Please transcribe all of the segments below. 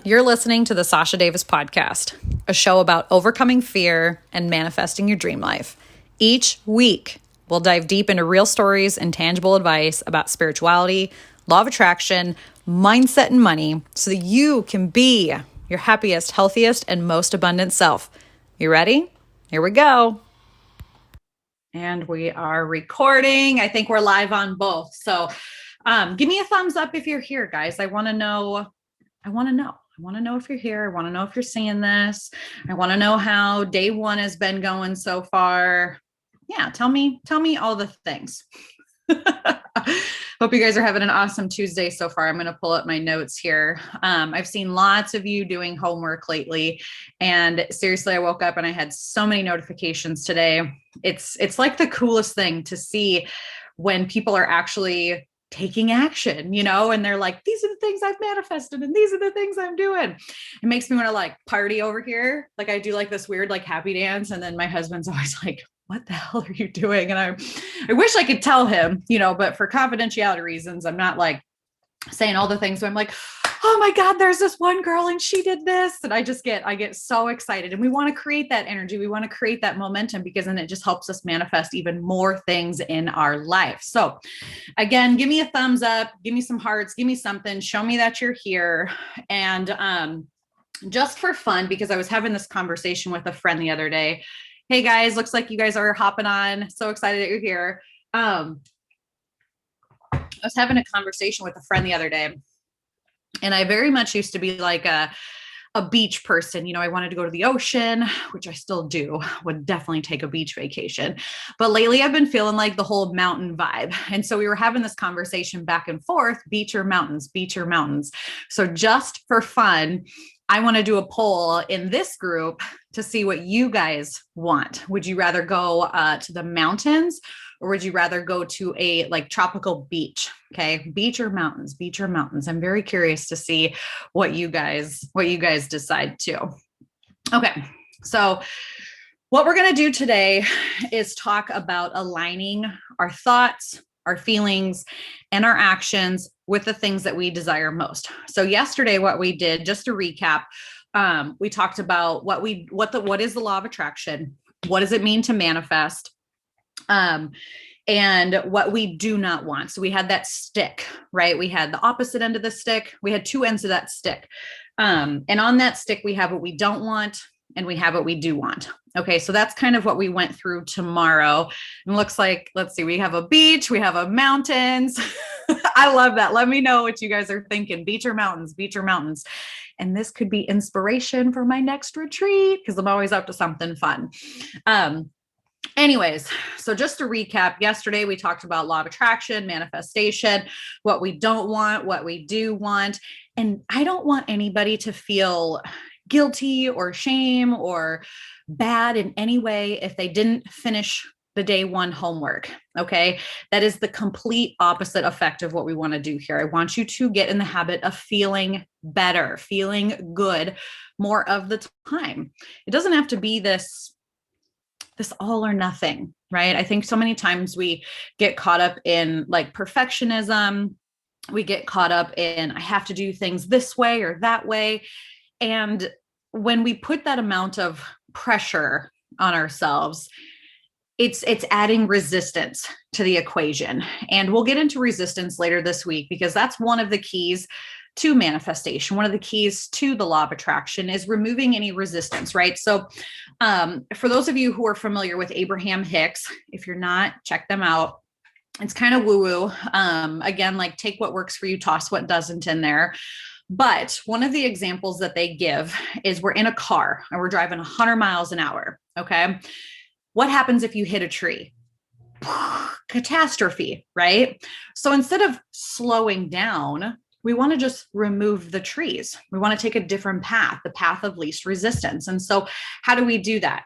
You're listening to the Sasha Davis Podcast, a show about overcoming fear and manifesting your dream life. Each week, we'll dive deep into real stories and tangible advice about spirituality, law of attraction, mindset, and money so that you can be your happiest, healthiest, and most abundant self. You ready? Here we go. And we are recording. I think we're live on both. So give me a thumbs up if you're here, guys. I want to know if you're here. I want to know if you're seeing this. I want to know how day one has been going so far. Yeah, tell me all the things. Hope you guys are having an awesome Tuesday so far. I'm going to pull up my notes here. I've seen lots of you doing homework lately, and seriously, I woke up and I had so many notifications today. It's like the coolest thing to see when people are actually taking action, and they're like, these are the things I've manifested and these are the things I'm doing. It makes me want to like party over here. Like I do like this weird, like happy dance. And then my husband's always like, what the hell are you doing? And I wish I could tell him, but for confidentiality reasons, I'm not like saying all the things. So I'm like, oh my God, there's this one girl and she did this. And I get so excited, and we want to create that energy. We want to create that momentum because then it just helps us manifest even more things in our life. So again, give me a thumbs up, give me some hearts, give me something, show me that you're here. And just for fun, because I was having this conversation with a friend the other day. Hey guys, looks like you guys are hopping on. So excited that you're here. I was having a conversation with a friend the other day, and I very much used to be like a beach person. I wanted to go to the ocean, which I still do, would definitely take a beach vacation. But lately I've been feeling like the whole mountain vibe. And so we were having this conversation back and forth, beach or mountains, beach or mountains. So just for fun, I want to do a poll in this group to see what you guys want. Would you rather go to the mountains, or would you rather go to a like tropical beach? Okay. Beach or mountains, beach or mountains. I'm very curious to see what you guys decide too. Okay. So what we're going to do today is talk about aligning our thoughts, our feelings, and our actions with the things that we desire most. So yesterday, what we did, just to recap, we talked about what is the law of attraction? What does it mean to manifest? And what we do not want. So we had that stick, right? We had the opposite end of the stick. We had two ends of that stick. And on that stick, we have what we don't want and we have what we do want. Okay. So that's kind of what we went through tomorrow. And looks like, let's see, we have a beach, we have a mountains. I love that. Let me know what you guys are thinking. Beach or mountains, beach or mountains. And this could be inspiration for my next retreat, because I'm always up to something fun. Anyways, so just to recap, yesterday we talked about law of attraction, manifestation, what we don't want, what we do want. And I don't want anybody to feel guilty or shame or bad in any way if they didn't finish the day one homework. Okay. That is the complete opposite effect of what we want to do here. I want you to get in the habit of feeling better, feeling good more of the time. It doesn't have to be this all or nothing, right? I think so many times we get caught up in like perfectionism. We get caught up in, I have to do things this way or that way. And when we put that amount of pressure on ourselves, it's adding resistance to the equation. And we'll get into resistance later this week, because that's one of the keys to manifestation. One of the keys to the law of attraction is removing any resistance, right? So for those of you who are familiar with Abraham Hicks, if you're not, check them out. It's kind of woo-woo. Again, like take what works for you, toss what doesn't in there. But one of the examples that they give is we're in a car and we're driving 100 miles an hour. Okay. What happens if you hit a tree? Catastrophe, right? So instead of slowing down, we want to just remove the trees. We want to take a different path, the path of least resistance. And so how do we do that?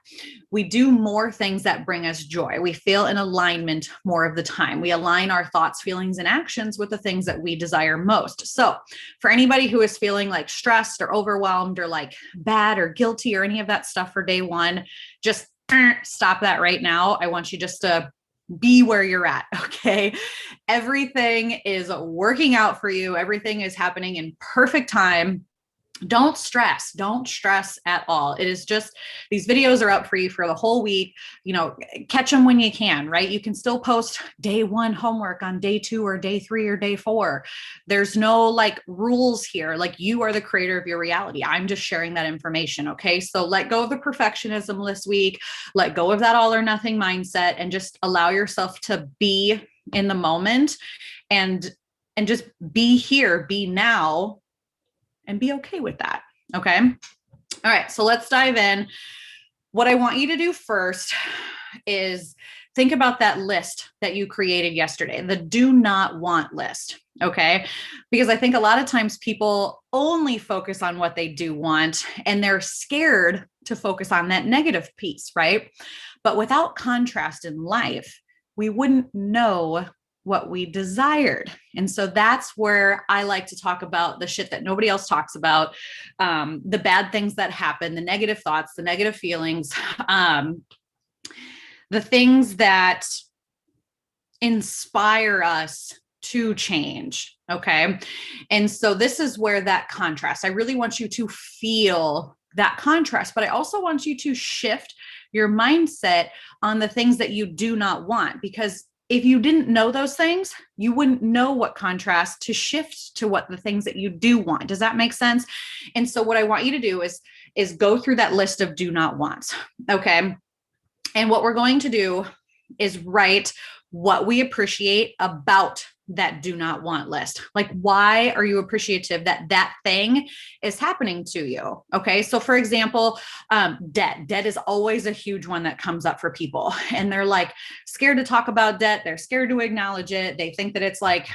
We do more things that bring us joy. We feel in alignment more of the time. We align our thoughts, feelings, and actions with the things that we desire most. So for anybody who is feeling like stressed or overwhelmed or like bad or guilty or any of that stuff for day one, just stop that right now. I want you just to be where you're at. Okay. Everything is working out for you. Everything is happening in perfect time. Don't stress at all. It is just, these videos are up for you for the whole week. Catch them when you can, right? You can still post day 1 homework on day 2 or day 3 or day 4. There's no like rules here. Like, you are the creator of your reality. I'm just sharing that information. Okay. So let go of the perfectionism this week, let go of that all or nothing mindset, and just allow yourself to be in the moment and just be here, be now, and be okay with that. Okay. All right. So let's dive in. What I want you to do first is think about that list that you created yesterday, the do not want list. Okay. Because I think a lot of times people only focus on what they do want, and they're scared to focus on that negative piece, right? But without contrast in life, we wouldn't know what we desired. And so that's where I like to talk about the shit that nobody else talks about, the bad things that happen, the negative thoughts, the negative feelings, the things that inspire us to change. Okay. And so this is where that contrast, I really want you to feel that contrast, but I also want you to shift your mindset on the things that you do not want, because if you didn't know those things, you wouldn't know what contrast to shift to what the things that you do want. Does that make sense? And so what I want you to do is go through that list of do not wants. Okay. And what we're going to do is write what we appreciate about that do not want list. Like, why are you appreciative that that thing is happening to you? Okay. So for example, debt is always a huge one that comes up for people. And they're like scared to talk about debt. They're scared to acknowledge it. They think that it's like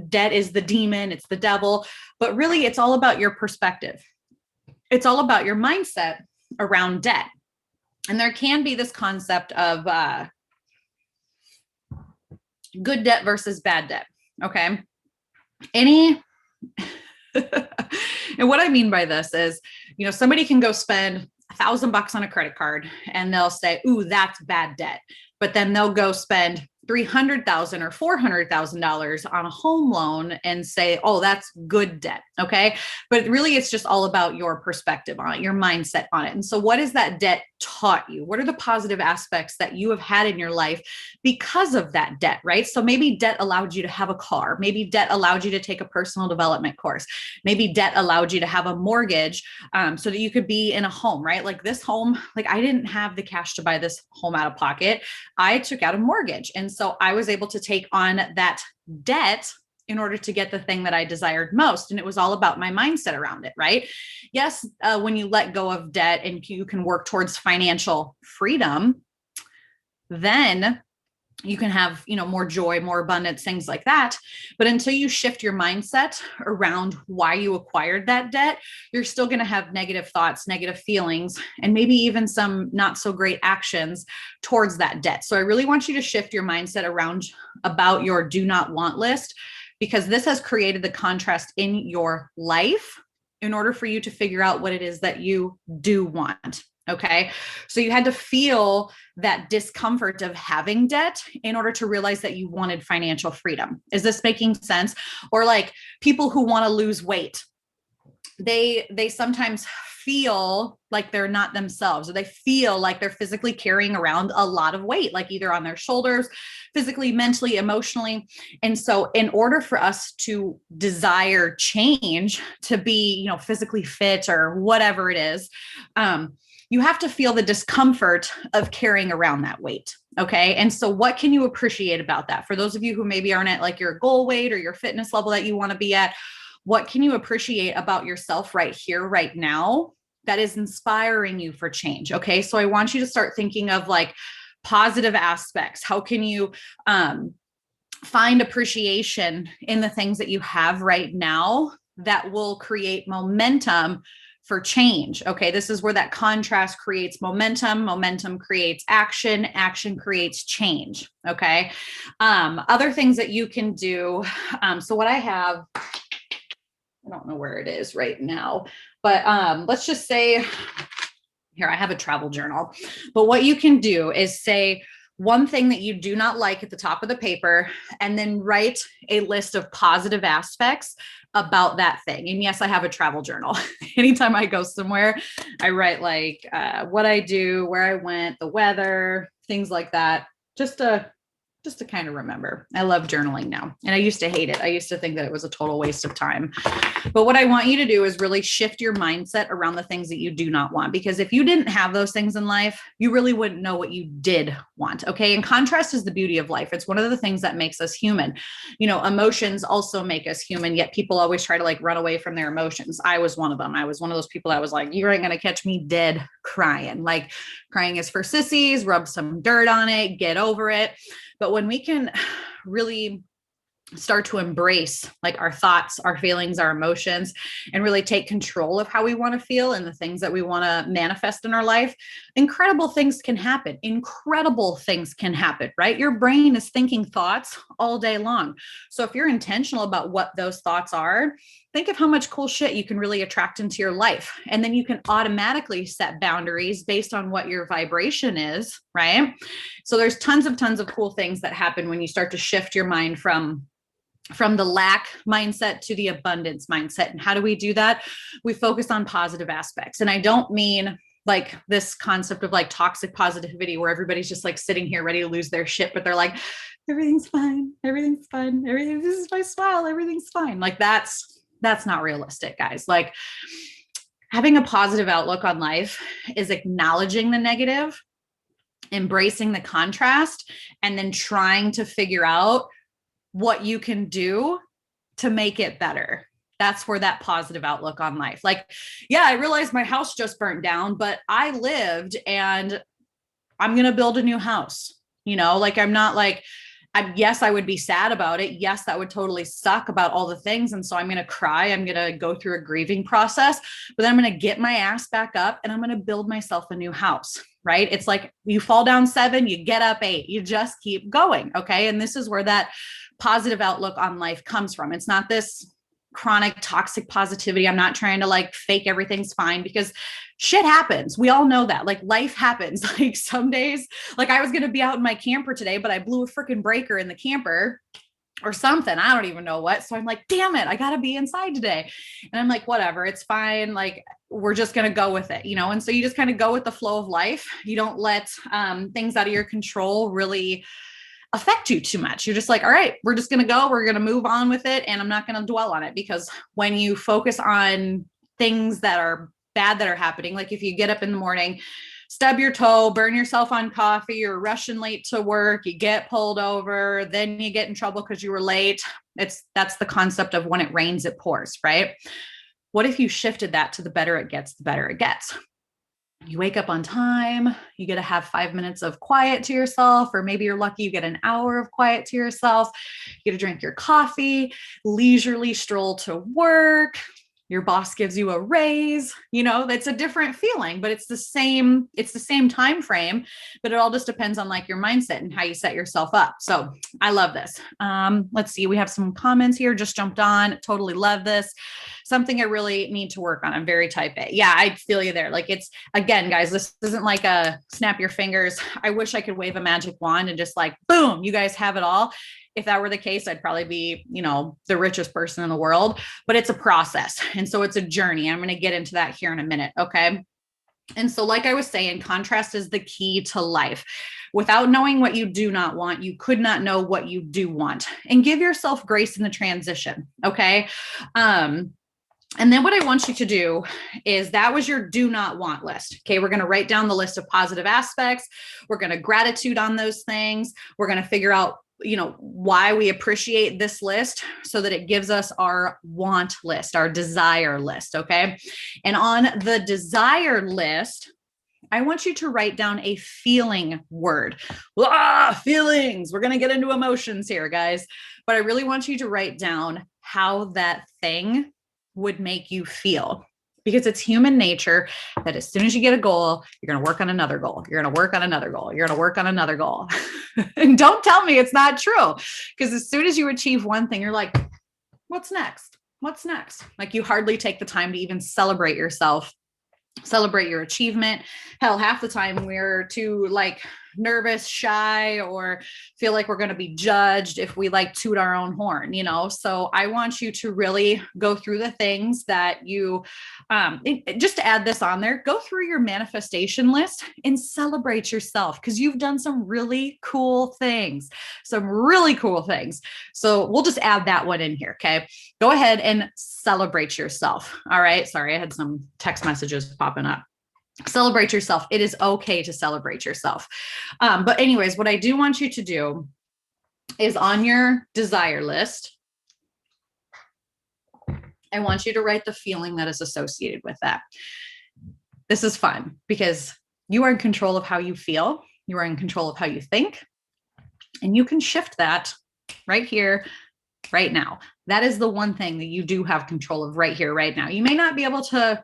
debt is the demon, it's the devil, but really it's all about your perspective. It's all about your mindset around debt. And there can be this concept of, good debt versus bad debt. Okay. And what I mean by this is, somebody can go spend $1,000 on a credit card and they'll say, ooh, that's bad debt. But then they'll go spend $300,000 or $400,000 on a home loan and say, oh, that's good debt. Okay. But really, it's just all about your perspective on it, your mindset on it. And so what has that debt taught you? What are the positive aspects that you have had in your life because of that debt, right? So maybe debt allowed you to have a car. Maybe debt allowed you to take a personal development course. Maybe debt allowed you to have a mortgage so that you could be in a home, right? Like this home, like I didn't have the cash to buy this home out of pocket. I took out a mortgage. And so I was able to take on that debt in order to get the thing that I desired most. And it was all about my mindset around it, right? Yes, when you let go of debt and you can work towards financial freedom, then you can have, more joy, more abundance, things like that. But until you shift your mindset around why you acquired that debt, you're still going to have negative thoughts, negative feelings, and maybe even some not so great actions towards that debt. So I really want you to shift your mindset around about your do not want list, because this has created the contrast in your life in order for you to figure out what it is that you do want. Okay. So you had to feel that discomfort of having debt in order to realize that you wanted financial freedom. Is this making sense? Or like people who want to lose weight, they sometimes feel like they're not themselves, or they feel like they're physically carrying around a lot of weight, like either on their shoulders, physically, mentally, emotionally. And so in order for us to desire change, to be, physically fit or whatever it is, you have to feel the discomfort of carrying around that weight. Okay. And so what can you appreciate about that? For those of you who maybe aren't at like your goal weight or your fitness level that you want to be at, what can you appreciate about yourself right here, right now, that is inspiring you for change? Okay. So I want you to start thinking of like positive aspects. How can you find appreciation in the things that you have right now that will create momentum for change? Okay. This is where that contrast creates momentum. Momentum creates action. Action creates change. Okay. Other things that you can do. So what I have, I don't know where it is right now, but let's just say here, I have a travel journal, but what you can do is say, one thing that you do not like at the top of the paper, and then write a list of positive aspects about that thing. And yes, I have a travel journal. Anytime I go somewhere, I write like what I do, where I went, the weather, things like that, just to kind of remember. I love journaling now. And I used to hate it. I used to think that it was a total waste of time. But what I want you to do is really shift your mindset around the things that you do not want. Because if you didn't have those things in life, you really wouldn't know what you did want. Okay. And contrast is the beauty of life. It's one of the things that makes us human. Emotions also make us human, yet people always try to like run away from their emotions. I was one of them. I was one of those people that was like, you ain't going to catch me dead crying. Like, crying is for sissies, rub some dirt on it, get over it. But when we can really start to embrace like our thoughts, our feelings, our emotions, and really take control of how we want to feel and the things that we want to manifest in our life, incredible things can happen. Incredible things can happen, right? Your brain is thinking thoughts all day long. So if you're intentional about what those thoughts are, think of how much cool shit you can really attract into your life. And then you can automatically set boundaries based on what your vibration is, right? So there's tons of cool things that happen when you start to shift your mind from the lack mindset to the abundance mindset. And how do we do that? We focus on positive aspects. And I don't mean like this concept of like toxic positivity where everybody's just like sitting here ready to lose their shit, but they're like, everything's fine. Everything's fine. Everything, this is my smile. Everything's fine. Like that's not realistic, guys. Like having a positive outlook on life is acknowledging the negative, embracing the contrast, and then trying to figure out what you can do to make it better. That's where that positive outlook on life. Like, yeah, I realized my house just burnt down, but I lived and I'm going to build a new house. Like I'm not like, yes, I would be sad about it. Yes, that would totally suck about all the things. And so I'm going to cry. I'm going to go through a grieving process, but then I'm going to get my ass back up and I'm going to build myself a new house, right? It's like you fall down 7, you get up 8, you just keep going. Okay. And this is where that positive outlook on life comes from. It's not this chronic toxic positivity. I'm not trying to like fake everything's fine because shit happens. We all know that. Like life happens. Like some days, like I was going to be out in my camper today, but I blew a freaking breaker in the camper or something. I don't even know what. So I'm like, damn it, I got to be inside today. And I'm like, whatever, it's fine. Like we're just going to go with it, And so you just kind of go with the flow of life. You don't let things out of your control really affect you too much. You're just like, all right, we're just going to go, we're going to move on with it. And I'm not going to dwell on it, because when you focus on things that are bad that are happening, like if you get up in the morning, stub your toe, burn yourself on coffee, you're rushing late to work, you get pulled over, then you get in trouble because you were late. That's the concept of when it rains, it pours, right? What if you shifted that to the better it gets, the better it gets? You wake up on time, you get to have 5 minutes of quiet to yourself, or maybe you're lucky, you get an hour of quiet to yourself. You get to drink your coffee, leisurely stroll to work. Your boss gives you a raise, that's a different feeling, but it's the same time frame, but it all just depends on like your mindset and how you set yourself up. So I love this. Let's see. We have some comments here, just jumped on. Totally love this. Something I really need to work on. I'm very type A. Yeah, I feel you there. Like it's, again, guys, this isn't like a snap your fingers. I wish I could wave a magic wand and just like, boom, you guys have it all. If that were the case, I'd probably be, the richest person in the world, but it's a process. And so it's a journey. I'm going to get into that here in a minute. Okay. And so like I was saying, contrast is the key to life. Without knowing what you do not want, you could not know what you do want, and give yourself grace in the transition. Okay. And then what I want you to do is, that was your do not want list. Okay. We're going to write down the list of positive aspects. We're going to gratitude on those things. We're going to figure out why we appreciate this list, so that it gives us our want list, our desire list. Okay. And on the desire list, I want you to write down a feeling word. Feelings. We're going to get into emotions here, guys. But I really want you to write down how that thing would make you feel. Because it's human nature that as soon as you get a goal, you're going to work on another goal. You're going to work on another goal. You're going to work on another goal. And don't tell me it's not true. Because as soon as you achieve one thing, you're like, what's next? What's next? Like you hardly take the time to even celebrate yourself, celebrate your achievement. Hell, half the time we're too like nervous, shy, or feel like we're going to be judged if we like toot our own horn, So I want you to really go through the things that you, just to add this on there, go through your manifestation list and celebrate yourself because you've done some really cool things, So we'll just add that one in here. Okay. Go ahead and celebrate yourself. All right. Sorry, I had some text messages popping up. Celebrate yourself. It is okay to celebrate yourself. But anyways, what I do want you to do is on your desire list, I want you to write the feeling that is associated with that. This is fun because you are in control of how you feel. You are in control of how you think, and you can shift that right here, right now. That is the one thing that you do have control of right here, right now. You may not be able to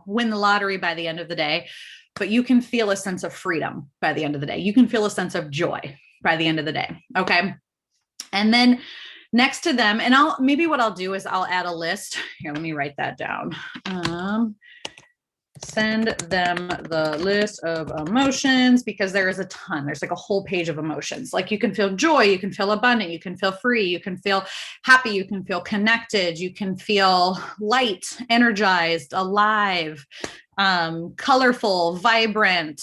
win the lottery by the end of the day, but you can feel a sense of freedom by the end of the day. You can feel a sense of joy by the end of the day. Okay. And then next to them, and what I'll do is I'll add a list here. Let me write that down. Send them the list of emotions because there is a ton. There's like a whole page of emotions. Like you can feel joy, you can feel abundant, you can feel free, you can feel happy, you can feel connected, you can feel light, energized, alive, colorful, vibrant,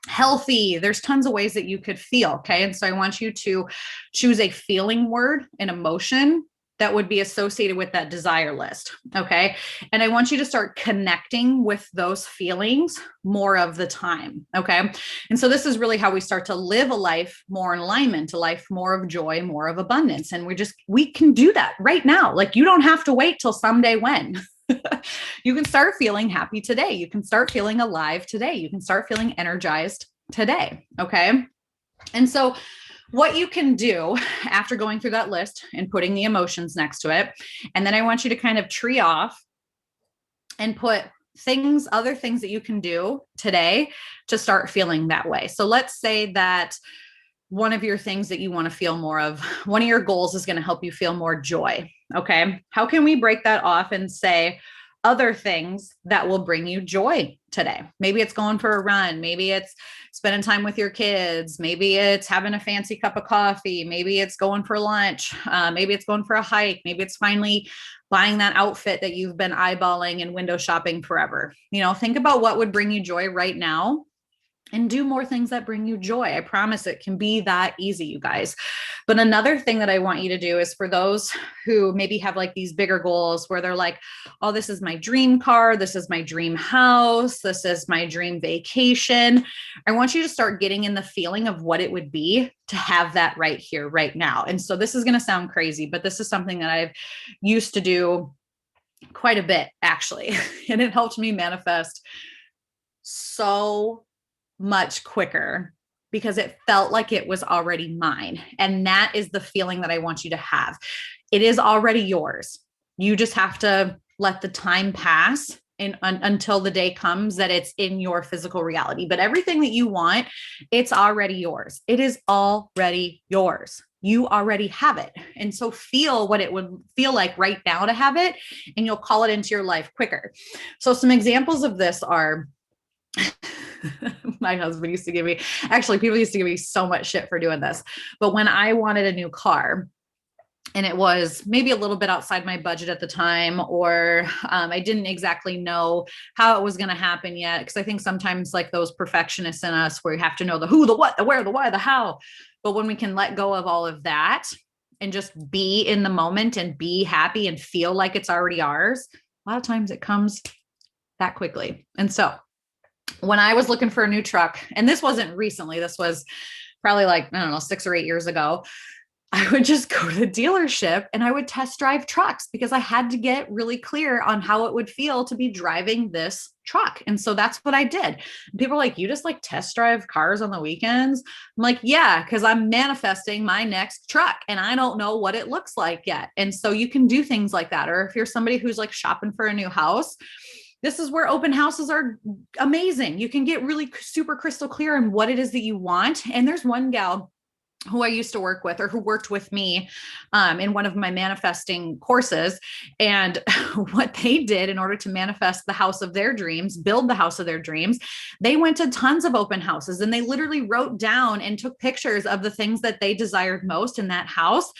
healthy. There's tons of ways that you could feel. Okay. And so I want you to choose a feeling word, an emotion that would be associated with that desire list. Okay. And I want you to start connecting with those feelings more of the time. Okay. And so this is really how we start to live a life more in alignment, a life more of joy, more of abundance. And we can do that right now. Like you don't have to wait till someday when. You can start feeling happy today. You can start feeling alive today. You can start feeling energized today. Okay. And so what you can do after going through that list and putting the emotions next to it, and then I want you to kind of tree off and put other things that you can do today to start feeling that way. So let's say that one of your things that you want to feel more of, one of your goals is going to help you feel more joy. Okay. How can we break that off and say other things that will bring you joy today? Maybe it's going for a run. Maybe it's spending time with your kids. Maybe it's having a fancy cup of coffee. Maybe it's going for lunch. Maybe it's going for a hike. Maybe it's finally buying that outfit that you've been eyeballing and window shopping forever. Think about what would bring you joy right now and do more things that bring you joy. I promise it can be that easy, you guys. But another thing that I want you to do is for those who maybe have like these bigger goals where they're like, oh, this is my dream car. This is my dream house. This is my dream vacation. I want you to start getting in the feeling of what it would be to have that right here, right now. And so this is going to sound crazy, but this is something that I've used to do quite a bit actually. And it helped me manifest so much quicker because it felt like it was already mine. And that is the feeling that I want you to have. It is already yours. You just have to let the time pass until the day comes that it's in your physical reality. But everything that you want, it's already yours. It is already yours. You already have it. And so feel what it would feel like right now to have it, and you'll call it into your life quicker. So some examples of this are my husband used to people used to give me so much shit for doing this. But when I wanted a new car and it was maybe a little bit outside my budget at the time, or I didn't exactly know how it was going to happen yet. Cause I think sometimes like those perfectionists in us where you have to know the who, the what, the where, the why, the how. But when we can let go of all of that and just be in the moment and be happy and feel like it's already ours, a lot of times it comes that quickly. And so when I was looking for a new truck, and this wasn't recently, this was probably like, I don't know, 6 or 8 years ago, I would just go to the dealership and I would test drive trucks because I had to get really clear on how it would feel to be driving this truck. And so that's what I did. People are like, you just like test drive cars on the weekends? I'm like, yeah, because I'm manifesting my next truck and I don't know what it looks like yet. And so you can do things like that. Or if you're somebody who's like shopping for a new house, this is where open houses are amazing. You can get really super crystal clear on what it is that you want. And there's one gal who I used to work with, or who worked with me in one of my manifesting courses. And what they did in order to manifest the house of their dreams, build the house of their dreams, they went to tons of open houses, and they literally wrote down and took pictures of the things that they desired most in that house.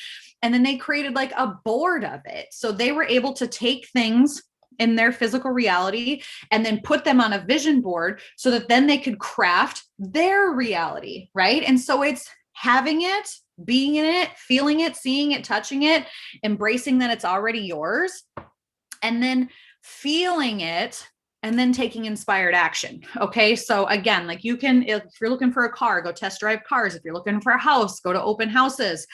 And then they created like a board of it. So they were able to take things in their physical reality and then put them on a vision board so that then they could craft their reality, right? And so it's having it, being in it, feeling it, seeing it, touching it, embracing that it's already yours, and then feeling it, and then taking inspired action. Okay. So again, like you can, if you're looking for a car, go test drive cars. If you're looking for a house, go to open houses.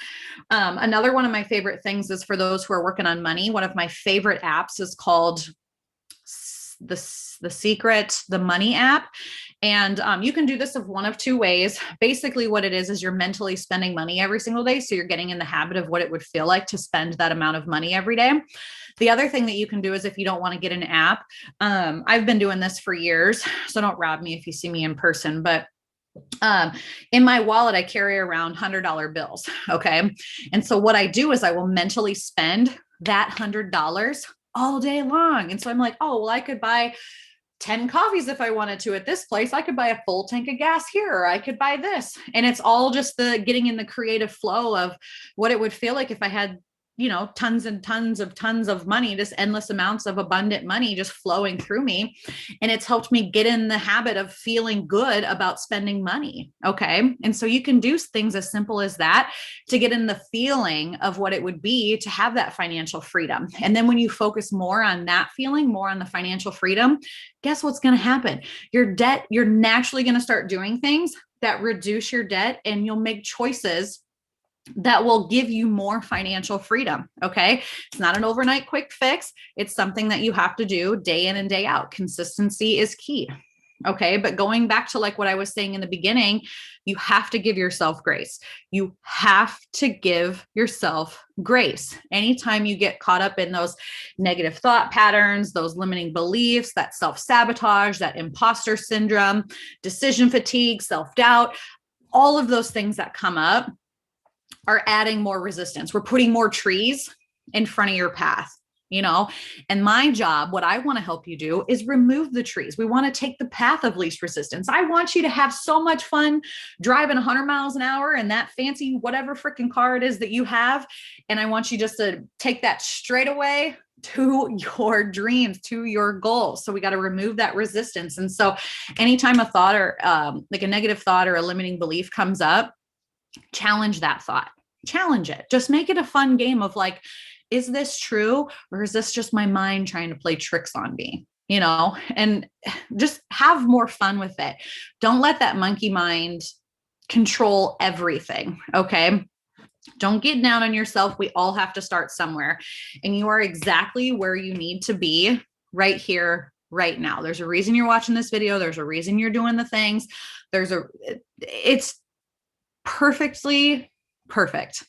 Another one of my favorite things is for those who are working on money. One of my favorite apps is called the Secret, the Money app. And you can do this of one of two ways. Basically, what it is you're mentally spending money every single day. So you're getting in the habit of what it would feel like to spend that amount of money every day. The other thing that you can do is, if you don't want to get an app, I've been doing this for years, so don't rob me if you see me in person, but in my wallet, I carry around $100 bills. Okay. And so what I do is I will mentally spend that $100 all day long. And so I'm like, oh, well, I could buy 10 coffees if I wanted to at this place. I could buy a full tank of gas here, or I could buy this. And it's all just the getting in the creative flow of what it would feel like if I had, you know, tons and tons of money, just endless amounts of abundant money just flowing through me. And it's helped me get in the habit of feeling good about spending money. Okay. And so you can do things as simple as that to get in the feeling of what it would be to have that financial freedom. And then when you focus more on that feeling, more on the financial freedom, guess what's going to happen? Your debt, you're naturally going to start doing things that reduce your debt, and you'll make choices that will give you more financial freedom. Okay. It's not an overnight quick fix. It's something that you have to do day in and day out. Consistency is key. Okay. But going back to like what I was saying in the beginning, you have to give yourself grace. You have to give yourself grace. Anytime you get caught up in those negative thought patterns, those limiting beliefs, that self-sabotage, that imposter syndrome, decision fatigue, self-doubt, all of those things that come up are adding more resistance. We're putting more trees in front of your path, you know, and my job, what I want to help you do is remove the trees. We want to take the path of least resistance. I want you to have so much fun driving 100 miles an hour in that fancy, whatever freaking car it is that you have. And I want you just to take that straight away to your dreams, to your goals. So we got to remove that resistance. And so anytime a thought or like a negative thought or a limiting belief comes up, challenge that thought, challenge it. Just make it a fun game of like, is this true? Or is this just my mind trying to play tricks on me? You know, and just have more fun with it. Don't let that monkey mind control everything. Okay. Don't get down on yourself. We all have to start somewhere, and you are exactly where you need to be right here, right now. There's a reason you're watching this video. There's a reason you're doing the things. It's perfectly perfect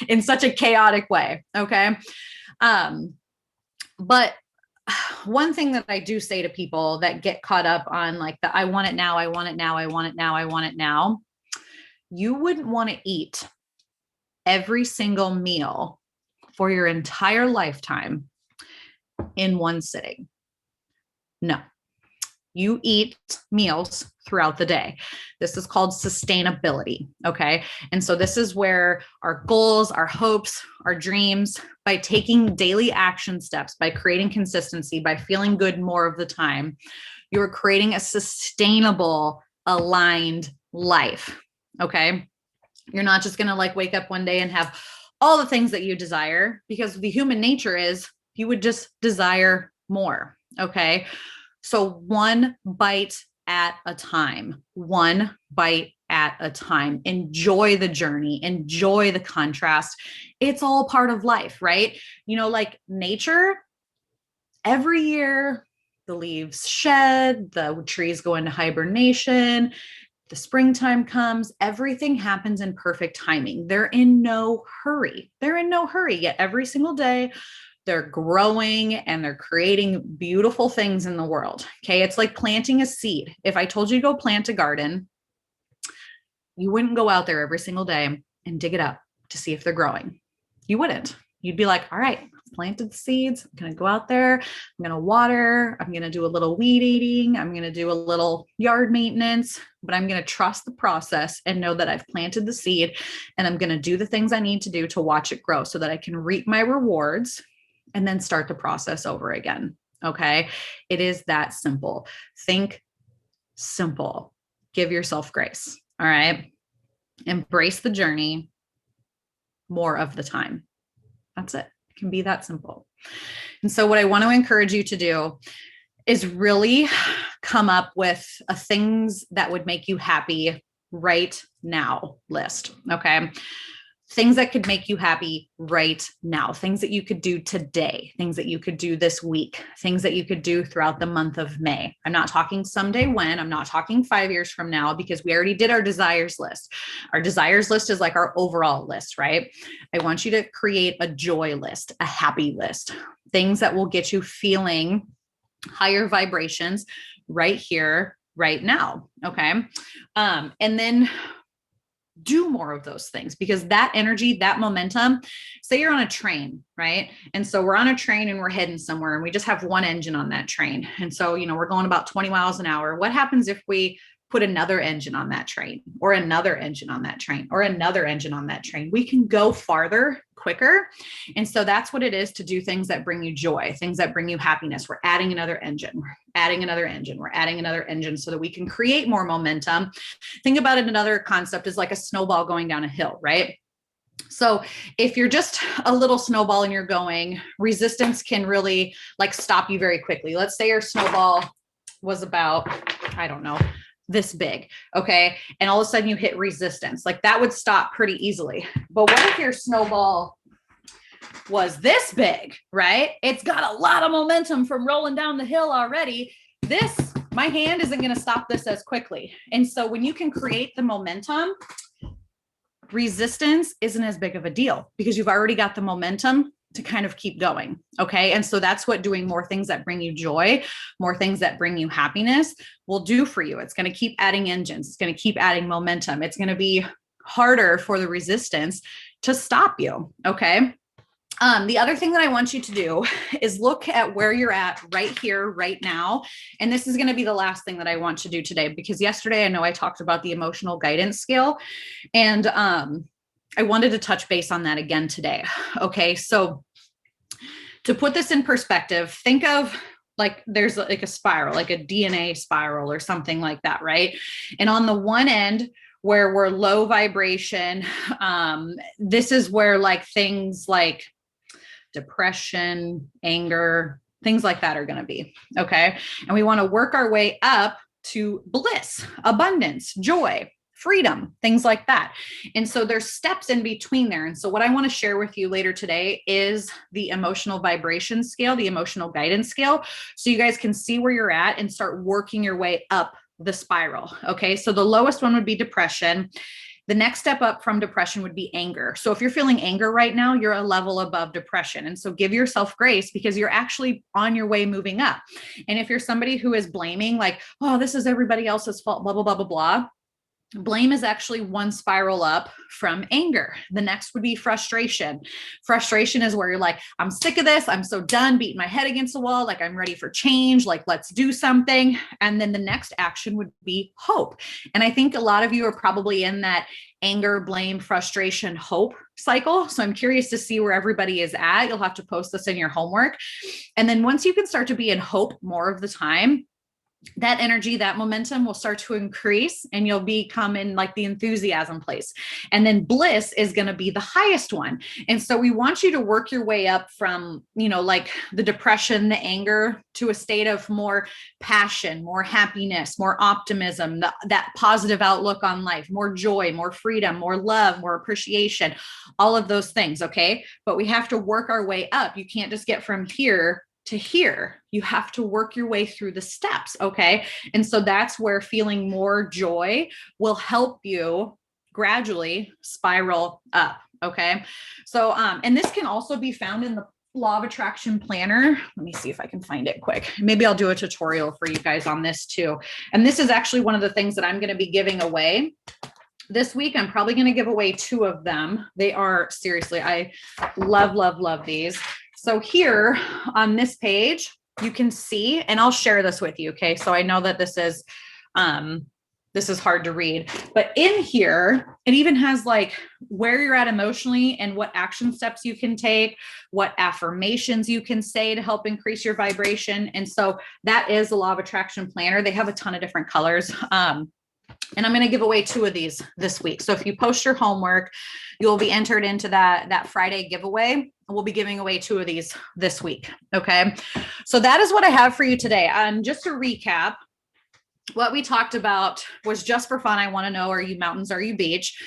in such a chaotic way. Okay. But one thing that I do say to people that get caught up on like the, I want it now, I want it now, I want it now, I want it now. You wouldn't want to eat every single meal for your entire lifetime in one sitting. No. You eat meals throughout the day. This is called sustainability. Okay. And so this is where our goals, our hopes, our dreams, by taking daily action steps, by creating consistency, by feeling good more of the time, you're creating a sustainable, aligned life. Okay. You're not just going to like wake up one day and have all the things that you desire, because the human nature is you would just desire more. Okay. So one bite at a time, one bite at a time. Enjoy the journey, enjoy the contrast. It's all part of life, right? You know, like nature, every year the leaves shed, the trees go into hibernation, the springtime comes, everything happens in perfect timing. They're in no hurry. They're in no hurry, yet every single day they're growing and they're creating beautiful things in the world. Okay. It's like planting a seed. If I told you to go plant a garden, You wouldn't go out there every single day and dig it up to see if they're growing. You wouldn't. You'd be like, all right, I've planted the seeds. I'm going to go out there. I'm going to water. I'm going to do a little weed eating. I'm going to do a little yard maintenance, but I'm going to trust the process and know that I've planted the seed, and I'm going to do the things I need to do to watch it grow so that I can reap my rewards and then start the process over again. Okay. It is that simple. Think simple. Give yourself grace. All right. Embrace the journey more of the time. That's it. It can be that simple. And so what I want to encourage you to do is really come up with a things that would make you happy right now list. Okay. Things that could make you happy right now, things that you could do today, things that you could do this week, things that you could do throughout the month of May. I'm not talking someday when, I'm not talking 5 years from now, because we already did our desires list. Our desires list is like our overall list, right? I want you to create a joy list, a happy list, things that will get you feeling higher vibrations right here, right now. Okay. And then do more of those things, because that energy, that momentum, say you're on a train, right? And so we're on a train and we're heading somewhere and we just have one engine on that train. And so, we're going about 20 miles an hour. What happens if we put another engine on that train, or another engine on that train, or another engine on that train? We can go farther quicker. And so that's what it is to do things that bring you joy, things that bring you happiness. We're adding another engine, we're adding another engine, we're adding another engine so that we can create more momentum. Think about it. Another concept is like a snowball going down a hill, right? So if you're just a little snowball and you're going, resistance can really like stop you very quickly. Let's say your snowball was about, I don't know, this big. Okay. And all of a sudden you hit resistance, like that would stop pretty easily. But what if your snowball was this big, right? It's got a lot of momentum from rolling down the hill already. My hand isn't going to stop this as quickly. And so when you can create the momentum, resistance isn't as big of a deal because you've already got the momentum to kind of keep going. Okay. And so that's what doing more things that bring you joy, more things that bring you happiness will do for you. It's going to keep adding engines. It's going to keep adding momentum. It's going to be harder for the resistance to stop you. Okay. The other thing that I want you to do is look at where you're at right here, right now. And this is going to be the last thing that I want to do today, because yesterday I know I talked about the emotional guidance scale, and I wanted to touch base on that again today. Okay. So to put this in perspective, think of like there's like a spiral, like a DNA spiral or something like that, right? And on the one end where we're low vibration, this is where like things like depression, anger, things like that are going to be. Okay. And we want to work our way up to bliss, abundance, joy, freedom, things like that. And so there's steps in between there. And so what I want to share with you later today is the emotional vibration scale, the emotional guidance scale, so you guys can see where you're at and start working your way up the spiral. Okay. So the lowest one would be depression. The next step up from depression would be anger. So if you're feeling anger right now, you're a level above depression. And so give yourself grace because you're actually on your way moving up. And if you're somebody who is blaming, like, oh, this is everybody else's fault, blah, blah, blah, blah, blah. Blame is actually one spiral up from anger. The next would be frustration. Frustration is where you're like, I'm sick of this. I'm so done beating my head against the wall. Like I'm ready for change. Like, let's do something. And then the next action would be hope. And I think a lot of you are probably in that anger, blame, frustration, hope cycle. So I'm curious to see where everybody is at. You'll have to post this in your homework. And then once you can start to be in hope more of the time, that energy, that momentum will start to increase and you'll become in like the enthusiasm place. And then bliss is going to be the highest one. And so we want you to work your way up from, like the depression, the anger, to a state of more passion, more happiness, more optimism, that positive outlook on life, more joy, more freedom, more love, more appreciation, all of those things. Okay. But we have to work our way up. You can't just get from here to here. You have to work your way through the steps. Okay. And so that's where feeling more joy will help you gradually spiral up. Okay. So, and this can also be found in the Law of Attraction Planner. Let me see if I can find it quick. Maybe I'll do a tutorial for you guys on this too. And this is actually one of the things that I'm going to be giving away This week, I'm probably going to give away 2 of them. They are seriously, I love, love, love these. So here on this page, you can see, and I'll share this with you. Okay. So I know that this is hard to read, but in here, it even has like where you're at emotionally and what action steps you can take, what affirmations you can say to help increase your vibration. And so that is the Law of Attraction Planner. They have a ton of different colors. And I'm going to give away 2 of these this week. So if you post your homework, you'll be entered into that Friday giveaway. We'll be giving away 2 of these this week. Okay. So that is what I have for you today. Just to recap, what we talked about was just for fun. I want to know, are you mountains? Are you beach?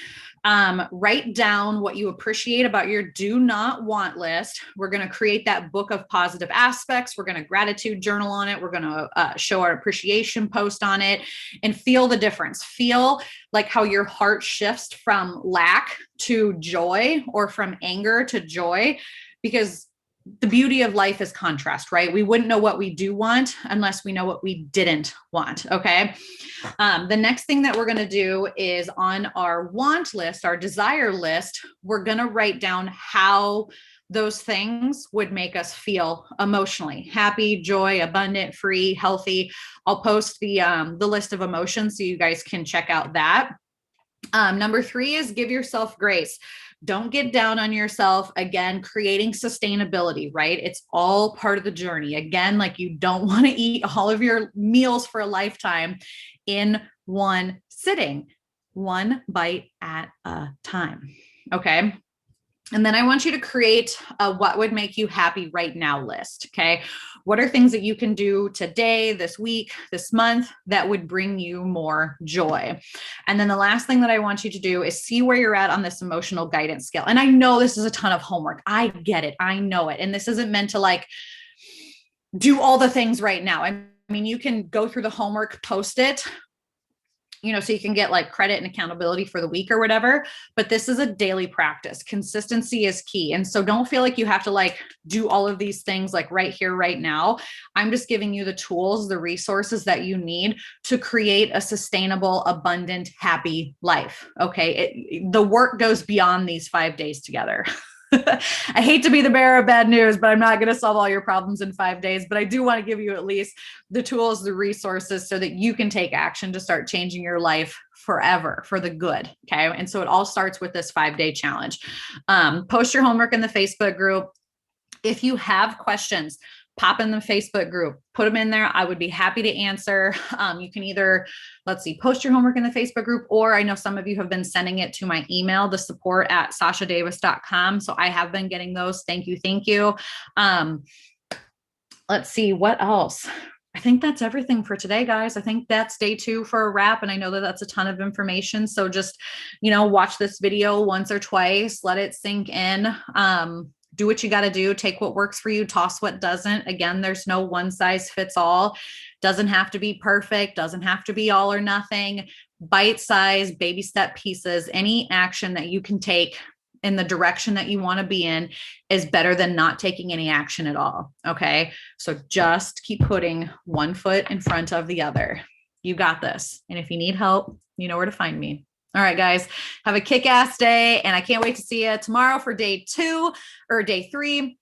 Write down what you appreciate about your do not want list. We're going to create that book of positive aspects. We're going to gratitude journal on it. We're going to show our appreciation post on it and feel the difference. Feel like how your heart shifts from lack to joy or from anger to joy, because the beauty of life is contrast, right? We wouldn't know what we do want unless we know what we didn't want. Okay. The next thing that we're going to do is on our want list, our desire list, we're going to write down how those things would make us feel emotionally happy, joy, abundant, free, healthy. I'll post the list of emotions so you guys can check out that. Number 3 is give yourself grace. Don't get down on yourself. Again, creating sustainability, right? It's all part of the journey. Again, like you don't want to eat all of your meals for a lifetime in one sitting, one bite at a time. Okay. And then I want you to create a what would make you happy right now list. Okay. What are things that you can do today, this week, this month that would bring you more joy? And then the last thing that I want you to do is see where you're at on this emotional guidance scale. And I know this is a ton of homework. I get it. I know it. And this isn't meant to like do all the things right now. I mean, you can go through the homework, post it, so you can get like credit and accountability for the week or whatever, but this is a daily practice. Consistency is key. And so don't feel like you have to like do all of these things like right here, right now. I'm just giving you the tools, the resources that you need to create a sustainable, abundant, happy life. Okay. The work goes beyond these 5 days together. I hate to be the bearer of bad news, but I'm not going to solve all your problems in 5 days, but I do want to give you at least the tools, the resources so that you can take action to start changing your life forever for the good. Okay. And so it all starts with this 5-day challenge. Post your homework in the Facebook group. If you have questions, pop in the Facebook group, put them in there. I would be happy to answer. You can either, post your homework in the Facebook group, or I know some of you have been sending it to my email, the support@sashadavis.com. So I have been getting those. Thank you. Thank you. Let's see what else. I think that's everything for today, guys. I think that's day 2 for a wrap. And I know that that's a ton of information. So just, watch this video once or twice, let it sink in. Do what you got to do. Take what works for you, toss what doesn't. Again, there's no one size fits all. Doesn't have to be perfect. Doesn't have to be all or nothing. Bite-sized, baby step pieces. Any action that you can take in the direction that you want to be in is better than not taking any action at all. Okay. So just keep putting one foot in front of the other. You got this. And if you need help, you know where to find me. All right, guys, have a kick-ass day. And I can't wait to see you tomorrow for day 2 or day 3.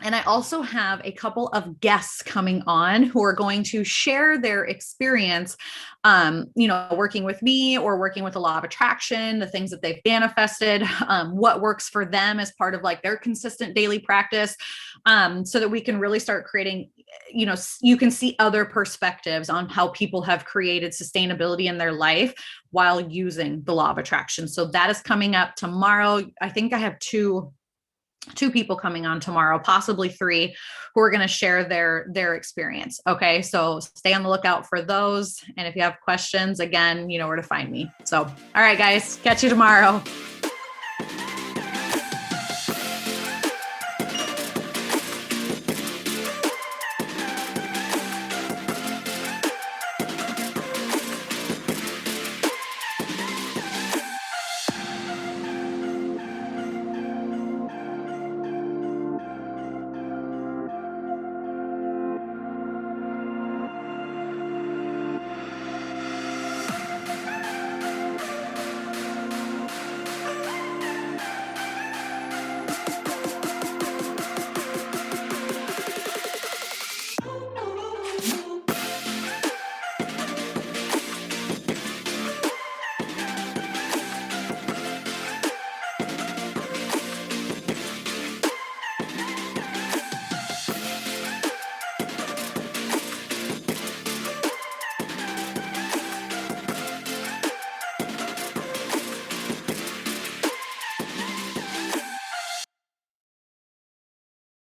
And I also have a couple of guests coming on who are going to share their experience, working with me or working with the Law of Attraction, the things that they've manifested, what works for them as part of like their consistent daily practice, so that we can really start creating, you can see other perspectives on how people have created sustainability in their life while using the Law of Attraction. So that is coming up tomorrow. I think I have two people coming on tomorrow, possibly 3, who are going to share their experience. Okay. So stay on the lookout for those. And if you have questions, again, you know where to find me. So, all right, guys, catch you tomorrow.